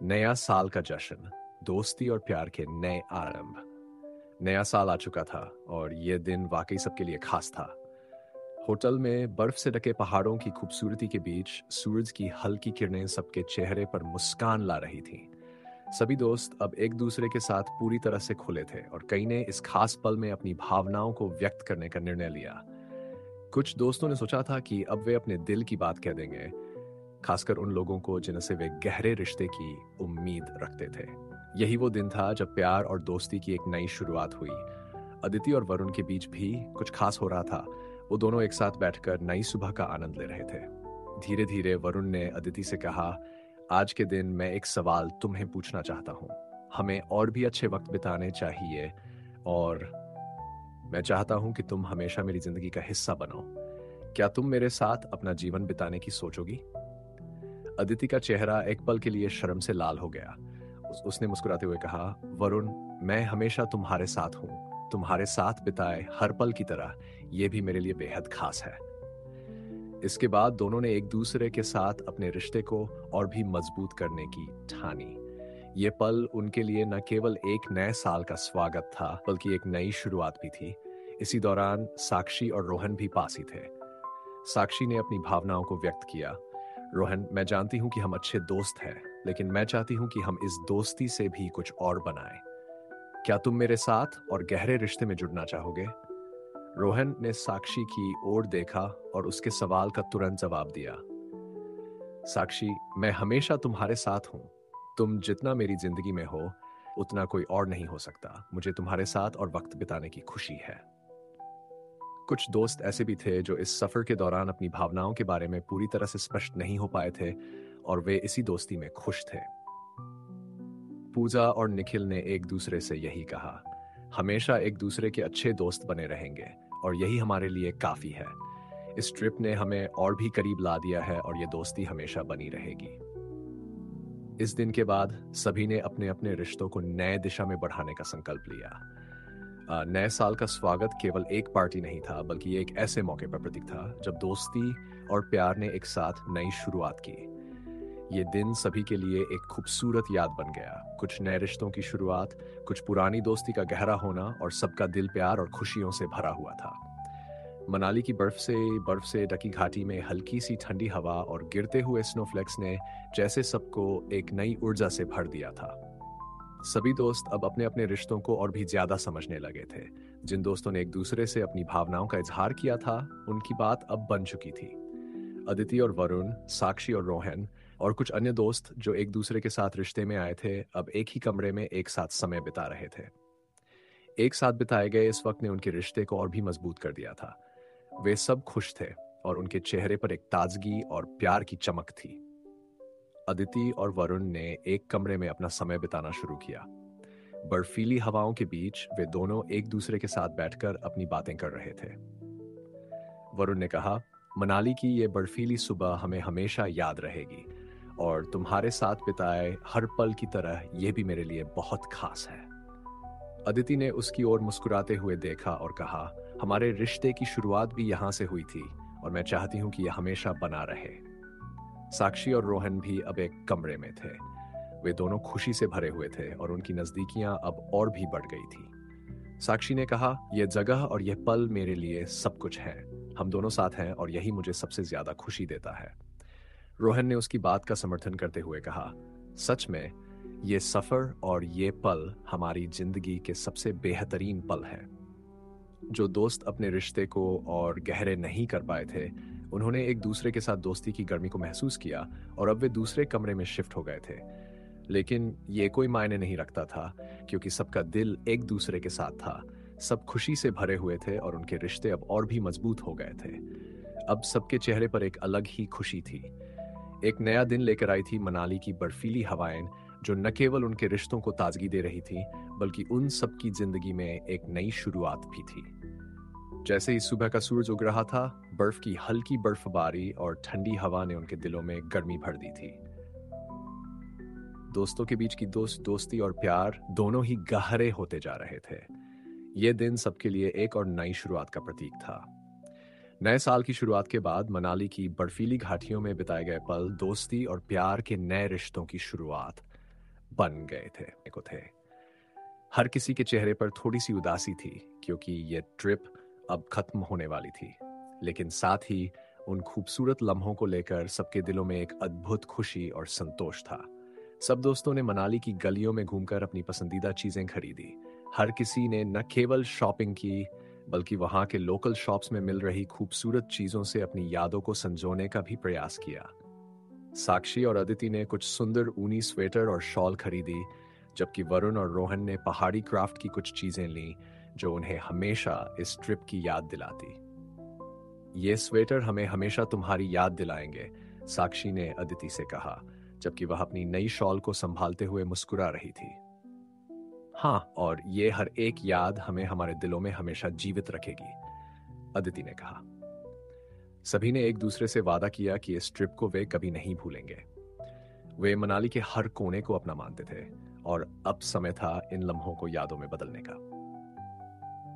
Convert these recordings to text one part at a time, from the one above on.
नया साल का जश्न, दोस्ती और प्यार के नए आरंभ। नया साल आ चुका था और ये दिन वाकई सबके लिए खास था। होटल में बर्फ से ढके पहाड़ों की खूबसूरती के बीच सूरज की हल्की किरणें सबके चेहरे पर मुस्कान ला रही थीं। सभी दोस्त अब एक दूसरे के साथ पूरी तरह से खुले थे और कई ने इस खास पल में अपनी भावनाओं को व्यक्त करने का निर्णय लिया। कुछ दोस्तों ने सोचा था कि अब वे अपने दिल की बात कह देंगे, खासकर उन लोगों को जिनसे वे गहरे रिश्ते की उम्मीद रखते थे। यही वो दिन था जब प्यार और दोस्ती की एक नई शुरुआत हुई। अदिति और वरुण के बीच भी कुछ खास हो रहा था। वो दोनों एक साथ बैठकर नई सुबह का आनंद ले रहे थे। धीरे धीरे वरुण ने अदिति से कहा, आज के दिन मैं एक सवाल तुम्हें पूछना चाहता हूँ। हमें और भी अच्छे वक्त बिताने चाहिए और मैं चाहता हूँ कि तुम हमेशा मेरी जिंदगी का हिस्सा बनो। क्या तुम मेरे साथ अपना जीवन बिताने की सोचोगी? अदिति का चेहरा एक पल के लिए शर्म से लाल हो गया। उसने मुस्कुराते हुए कहा, वरुण, मैं हमेशा तुम्हारे साथ हूँ। तुम्हारे साथ बिताए हर पल की तरह ये भी मेरे लिए बेहद खास है। इसके बाद दोनों ने एक दूसरे के साथ अपने रिश्ते को और भी मजबूत करने की ठानी। ये पल उनके लिए न केवल एक नए साल का स्वागत था, बल्कि एक नई शुरुआत भी थी। इसी दौरान साक्षी और रोहन भी पास ही थे। साक्षी ने अपनी भावनाओं को व्यक्त किया। रोहन, मैं जानती हूँ कि हम अच्छे दोस्त हैं, लेकिन मैं चाहती हूँ कि हम इस दोस्ती से भी कुछ और बनाएं। क्या तुम मेरे साथ और गहरे रिश्ते में जुड़ना चाहोगे? रोहन ने साक्षी की ओर देखा और उसके सवाल का तुरंत जवाब दिया। साक्षी, मैं हमेशा तुम्हारे साथ हूँ। तुम जितना मेरी जिंदगी में हो, उतना कोई और नहीं हो सकता। मुझे तुम्हारे साथ और वक्त बिताने की खुशी है। कुछ दोस्त ऐसे भी थे जो इस सफर के दौरान अपनी भावनाओं के बारे में पूरी तरह से स्पष्ट नहीं हो पाए थे और वे इसी दोस्ती में खुश थे। पूजा और निखिल ने एक दूसरे से यही कहा, हमेशा एक दूसरे के अच्छे दोस्त बने रहेंगे और यही हमारे लिए काफी है। इस ट्रिप ने हमें और भी करीब ला दिया है और ये दोस्ती हमेशा बनी रहेगी। इस दिन के बाद सभी ने अपने अपने रिश्तों को नए दिशा में बढ़ाने का संकल्प लिया। नए साल का स्वागत केवल एक पार्टी नहीं था, बल्कि एक ऐसे मौके पर प्रतीक था जब दोस्ती और प्यार ने एक साथ नई शुरुआत की। ये दिन सभी के लिए एक खूबसूरत याद बन गया। कुछ नए रिश्तों की शुरुआत, कुछ पुरानी दोस्ती का गहरा होना और सबका दिल प्यार और खुशियों से भरा हुआ था। मनाली की बर्फ से ढकी घाटी में हल्की सी ठंडी हवा और गिरते हुए स्नोफ्लेक्स ने जैसे सबको एक नई ऊर्जा से भर दिया था। सभी दोस्त अब अपने अपने रिश्तों को और भी ज्यादा समझने लगे थे। जिन दोस्तों ने एक दूसरे से अपनी भावनाओं का इजहार किया था, उनकी बात अब बन चुकी थी। अदिति और वरुण, साक्षी और रोहन और कुछ अन्य दोस्त जो एक दूसरे के साथ रिश्ते में आए थे, अब एक ही कमरे में एक साथ समय बिता रहे थे। एक साथ बिताए गए इस वक्त ने उनके रिश्ते को और भी मजबूत कर दिया था। वे सब खुश थे और उनके चेहरे पर एक ताजगी और प्यार की चमक थी। अदिति और वरुण ने एक कमरे में अपना समय बिताना शुरू किया। बर्फीली हवाओं के बीच वे दोनों एक दूसरे के साथ बैठकर अपनी बातें कर रहे थे। वरुण ने कहा, मनाली की ये बर्फीली सुबह हमें हमेशा याद रहेगी और तुम्हारे साथ बिताए हर पल की तरह यह भी मेरे लिए बहुत खास है। अदिति ने उसकी ओर मुस्कुराते हुए देखा और कहा, हमारे रिश्ते की शुरुआत भी यहाँ से हुई थी और मैं चाहती हूँ कि यह हमेशा बना रहे। साक्षी और रोहन भी अब एक कमरे में थे। वे दोनों खुशी से भरे हुए थे और उनकी नजदीकियां अब और भी बढ़ गई थी। साक्षी ने कहा, यह जगह और यह पल मेरे लिए सब कुछ है। हम दोनों साथ हैं और यही मुझे सबसे ज्यादा खुशी देता है। रोहन ने उसकी बात का समर्थन करते हुए कहा, सच में ये सफर और ये पल हमारी जिंदगी के सबसे बेहतरीन पल है। जो दोस्त अपने रिश्ते को और गहरे नहीं कर पाए थे, उन्होंने एक दूसरे के साथ दोस्ती की गर्मी को महसूस किया और अब वे दूसरे कमरे में शिफ्ट हो गए थे। लेकिन ये कोई मायने नहीं रखता था, क्योंकि सबका दिल एक दूसरे के साथ था। सब खुशी से भरे हुए थे और उनके रिश्ते अब और भी मजबूत हो गए थे। अब सबके चेहरे पर एक अलग ही खुशी थी। एक नया दिन लेकर आई थी मनाली की बर्फीली हवाएं, जो न केवल उनके रिश्तों को ताजगी दे रही थी, बल्कि उन सबकी जिंदगी में एक नई शुरुआत भी थी। जैसे ही सुबह का सूरज उग रहा था, बर्फ की हल्की बर्फबारी और ठंडी हवा ने उनके दिलों में गर्मी भर दी थी। दोस्तों के बीच की दोस्ती और प्यार दोनों ही गहरे होते जा रहे थे। यह दिन सबके लिए एक और नई शुरुआत का प्रतीक था। नए साल की शुरुआत के बाद मनाली की बर्फीली घाटियों में बिताए गए पल दोस्ती और प्यार के नए रिश्तों की शुरुआत बन गए थे। हर किसी के चेहरे पर थोड़ी सी उदासी थी क्योंकि ये ट्रिप अब खत्म होने वाली थी, लेकिन साथ ही उन खूबसूरत लम्हों को लेकर सबके दिलों में एक अद्भुत खुशी और संतोष था। सब दोस्तों ने मनाली की गलियों में घूमकर अपनी पसंदीदा चीजें खरीदी। हर किसी ने न केवल शॉपिंग की, बल्कि वहां के लोकल शॉप्स में मिल रही खूबसूरत चीजों से अपनी यादों को संजोने का भी प्रयास किया। साक्षी और अदिति ने कुछ सुंदर ऊनी स्वेटर और शॉल खरीदी, जबकि वरुण और रोहन ने पहाड़ी क्राफ्ट की कुछ चीजें लीं जो उन्हें हमेशा इस ट्रिप की याद दिलाती। ये स्वेटर हमें हमेशा तुम्हारी याद दिलाएंगे, साक्षी ने अदिति से कहा, जबकि वह अपनी नई शॉल को संभालते हुए मुस्कुरा रही थी। हाँ, और ये हर एक याद हमें हमारे दिलों में हमेशा जीवित रखेगी, अदिति ने कहा। सभी ने एक दूसरे से वादा किया कि इस ट्रिप को वे कभी नहीं भूलेंगे। वे मनाली के हर कोने को अपना मानते थे और अब समय था इन लम्हों को यादों में बदलने का।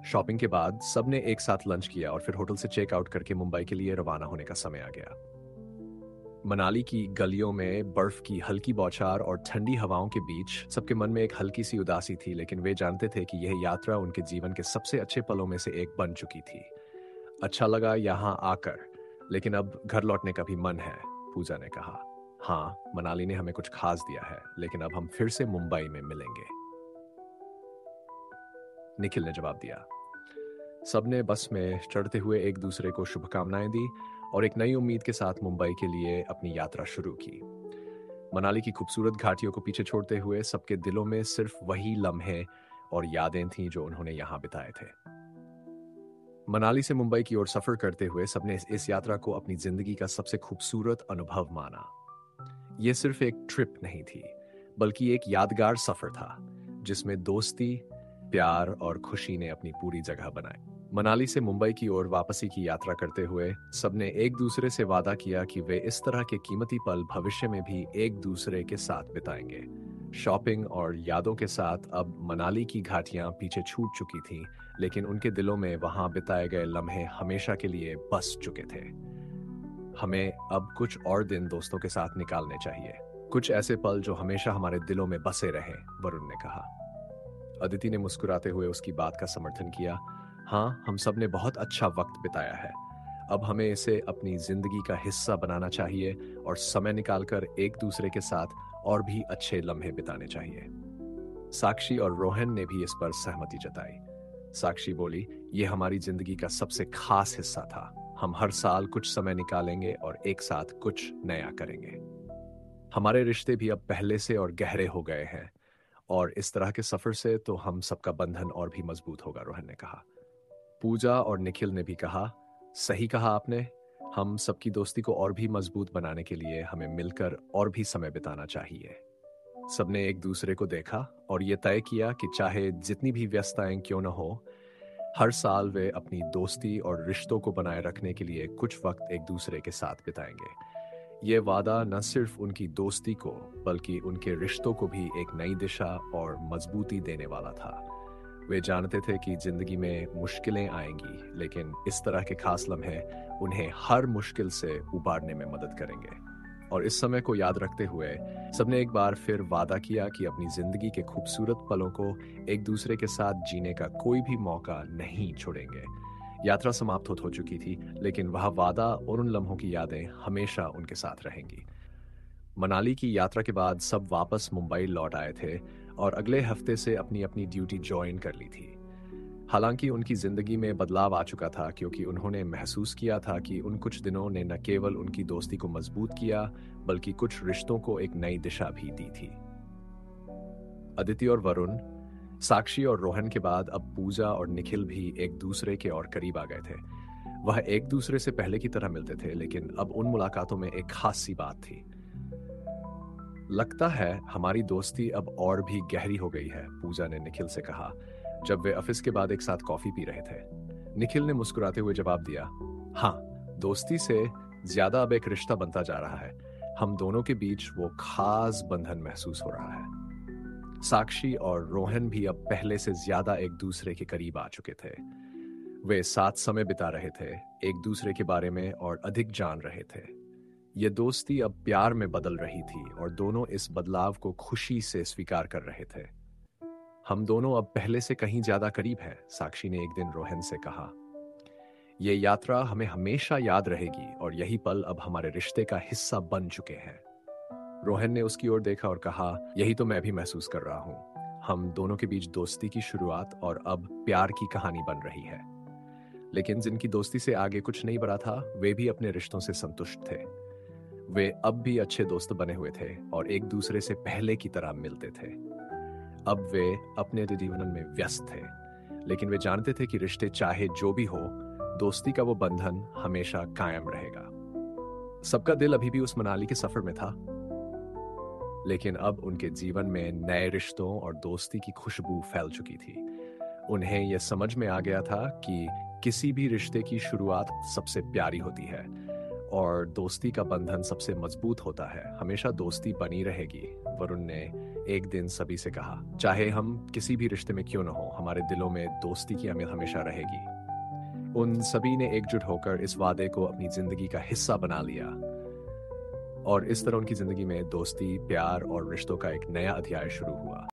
शॉपिंग के बाद सबने एक साथ लंच किया और फिर होटल से चेक आउट करके मुंबई के लिए रवाना होने का समय आ गया। मनाली की गलियों में बर्फ की हल्की बौछार और ठंडी हवाओं के बीच सबके मन में एक हल्की सी उदासी थी, लेकिन वे जानते थे कि यह यात्रा उनके जीवन के सबसे अच्छे पलों में से एक बन चुकी थी। अच्छा लगा यहाँ आकर, लेकिन अब घर लौटने का भी मन है, पूजा ने कहा। हाँ, मनाली ने हमें कुछ खास दिया है, लेकिन अब हम फिर से मुंबई में मिलेंगे, निखिल ने जवाब दिया। सबने बस में चढ़ते हुए एक दूसरे को शुभकामनाएं दी और एक नई उम्मीद के साथ मुंबई के लिए अपनी यात्रा शुरू की। मनाली की खूबसूरत घाटियों को पीछे छोड़ते हुए सबके दिलों में सिर्फ वही लम्हे और यादें थीं जो उन्होंने यहाँ बिताए थे। मनाली से मुंबई की ओर सफर करते हुए सबने इस यात्रा को अपनी जिंदगी का सबसे खूबसूरत अनुभव माना। यह सिर्फ एक ट्रिप नहीं थी, बल्कि एक यादगार सफर था जिसमें दोस्ती, प्यार और खुशी ने अपनी पूरी जगह बनाई। मनाली से मुंबई की ओर वापसी की यात्रा करते हुए सबने एक दूसरे से वादा किया कि वे इस तरह के कीमती पल भविष्य में भी एक दूसरे के साथ बिताएंगे। शॉपिंग और यादों के साथ अब मनाली की घाटियां पीछे छूट चुकी थीं, लेकिन उनके दिलों में वहां बिताए गए लम्हे हमेशा के लिए बस चुके थे। हमें अब कुछ और दिन दोस्तों के साथ निकालने चाहिए, कुछ ऐसे पल जो हमेशा हमारे दिलों में बसे रहें, वरुण ने कहा। अदिति ने मुस्कुराते हुए उसकी बात का समर्थन किया। हाँ, हम सब ने बहुत अच्छा वक्त बिताया है। अब हमें इसे अपनी जिंदगी का हिस्सा बनाना चाहिए और समय निकालकर एक दूसरे के साथ और भी अच्छे लम्हे बिताने चाहिए। साक्षी और रोहन ने भी इस पर सहमति जताई। साक्षी बोली, यह हमारी जिंदगी का सबसे खास हिस्सा था। हम हर साल कुछ समय निकालेंगे और एक साथ कुछ नया करेंगे। हमारे रिश्ते भी अब पहले से और गहरे हो गए हैं और इस तरह के सफर से तो हम सबका बंधन और भी मजबूत होगा, रोहन ने कहा। पूजा और निखिल ने भी कहा, सही कहा आपने। हम सबकी दोस्ती को और भी मजबूत बनाने के लिए हमें मिलकर और भी समय बिताना चाहिए। सबने एक दूसरे को देखा और ये तय किया कि चाहे जितनी भी व्यस्तताएं क्यों न हो, हर साल वे अपनी दोस्ती और रिश्तों को बनाए रखने के लिए कुछ वक्त एक दूसरे के साथ बिताएंगे। ये वादा न सिर्फ उनकी दोस्ती को बल्कि उनके रिश्तों को भी एक नई दिशा और मजबूती देने वाला था। वे जानते थे कि जिंदगी में मुश्किलें आएंगी, लेकिन इस तरह के खास लम्हे उन्हें हर मुश्किल से उबारने में मदद करेंगे। और इस समय को याद रखते हुए सबने एक बार फिर वादा किया कि अपनी जिंदगी के खूबसूरत पलों को एक दूसरे के साथ जीने का कोई भी मौका नहीं छोड़ेंगे। यात्रा समाप्त हो चुकी थी, लेकिन वह वादा और उन लम्हों की यादें हमेशा उनके साथ रहेंगी। मनाली की यात्रा के बाद सब वापस मुंबई लौट आए थे और अगले हफ्ते से अपनी अपनी ड्यूटी ज्वाइन कर ली थी। हालांकि उनकी जिंदगी में बदलाव आ चुका था, क्योंकि उन्होंने महसूस किया था कि उन कुछ दिनों ने न केवल उनकी दोस्ती को मजबूत किया, बल्कि कुछ रिश्तों को एक नई दिशा भी दी थी। अदिति और वरुण, साक्षी और रोहन के बाद अब पूजा और निखिल भी एक दूसरे के और करीब आ गए थे। वह एक दूसरे से पहले की तरह मिलते थे, लेकिन अब उन मुलाकातों में एक खास सी बात थी। लगता है हमारी दोस्ती अब और भी गहरी हो गई है, पूजा ने निखिल से कहा जब वे ऑफिस के बाद एक साथ कॉफी पी रहे थे। निखिल ने मुस्कुराते हुए जवाब दिया, हाँ, दोस्ती से ज्यादा अब एक रिश्ता बनता जा रहा है। हम दोनों के बीच वो खास बंधन महसूस हो रहा है। साक्षी और रोहन भी अब पहले से ज्यादा एक दूसरे के करीब आ चुके थे। वे साथ समय बिता रहे थे, एक दूसरे के बारे में और अधिक जान रहे थे। ये दोस्ती अब प्यार में बदल रही थी और दोनों इस बदलाव को खुशी से स्वीकार कर रहे थे। हम दोनों अब पहले से कहीं ज्यादा करीब हैं, साक्षी ने एक दिन रोहन से कहा। ये यात्रा हमें हमेशा याद रहेगी और यही पल अब हमारे रिश्ते का हिस्सा बन चुके हैं। रोहन ने उसकी ओर देखा और कहा, यही तो मैं भी महसूस कर रहा हूँ। हम दोनों के बीच दोस्ती की शुरुआत और अब प्यार की कहानी बन रही है। लेकिन जिनकी दोस्ती से आगे कुछ नहीं बढ़ा था, वे भी अपने रिश्तों से संतुष्ट थे। वे अब भी अच्छे दोस्त बने हुए थे और एक दूसरे से पहले की तरह मिलते थे। अब वे अपने जीवन में व्यस्त थे, लेकिन वे जानते थे कि रिश्ते चाहे जो भी हो, दोस्ती का वो बंधन हमेशा कायम रहेगा। सबका दिल अभी भी उस मनाली के सफर में था, लेकिन अब उनके जीवन में नए रिश्तों और दोस्ती की खुशबू फैल चुकी थी। उन्हें यह समझ में आ गया था कि किसी भी रिश्ते की शुरुआत सबसे प्यारी होती है और दोस्ती का बंधन सबसे मजबूत होता है। हमेशा दोस्ती बनी रहेगी, वरुण ने एक दिन सभी से कहा। चाहे हम किसी भी रिश्ते में क्यों न हो, हमारे दिलों में दोस्ती की अहमियत हमेशा रहेगी। उन सभी ने एकजुट होकर इस वादे को अपनी जिंदगी का हिस्सा बना लिया और इस तरह उनकी जिंदगी में दोस्ती, प्यार और रिश्तों का एक नया अध्याय शुरू हुआ।